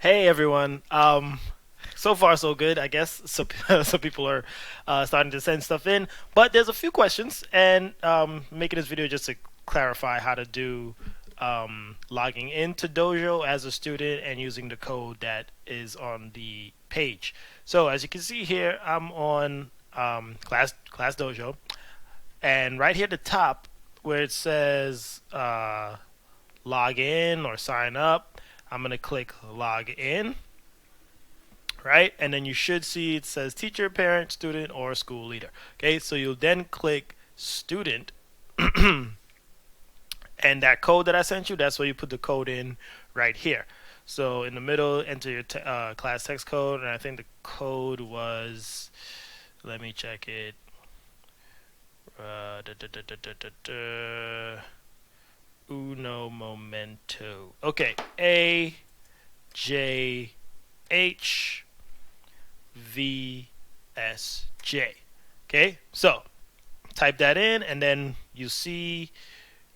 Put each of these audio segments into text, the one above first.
Hey everyone. So far so good, I guess. So some people are starting to send stuff in, but there's a few questions, and making this video just to clarify how to do logging into Dojo as a student and using the code that is on the page. So as you can see here, I'm on class Dojo, and right here at the top where it says log in or sign up, I'm gonna click log in, right? And then you should see it says teacher, parent, student, or school leader. Okay, so you'll then click student, and that code that I sent you, that's where you put the code in right here. So in the middle, enter your class text code, and I think the code was, let me check it. Da, da, da, da, da, da, da. Uno momento. Okay, AJHVSJ. Okay, so type that in, and then you see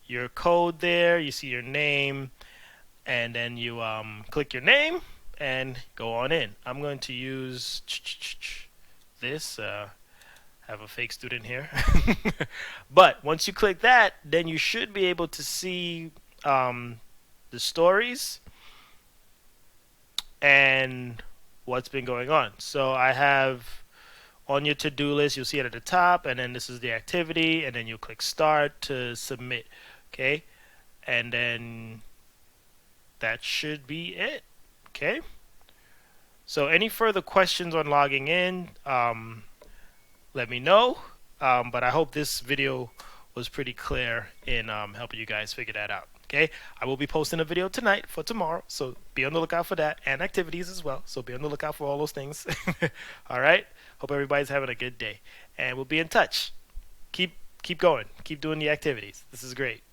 your code there. You see your name, and then you click your name and go on in. I'm going to use this. Have a fake student here. But once you click that, then you should be able to see the stories and what's been going on. So I have on your to-do list, you'll see it at the top, and then this is the activity, and then you click start to submit. Okay, and then that should be it. Okay, so any further questions on logging in, let me know. But I hope this video was pretty clear in helping you guys figure that out. Okay, I will be posting a video tonight for tomorrow, so be on the lookout for that, and activities as well. So be on the lookout for all those things. All right. Hope everybody's having a good day, and we'll be in touch. Keep going. Keep doing the activities. This is great.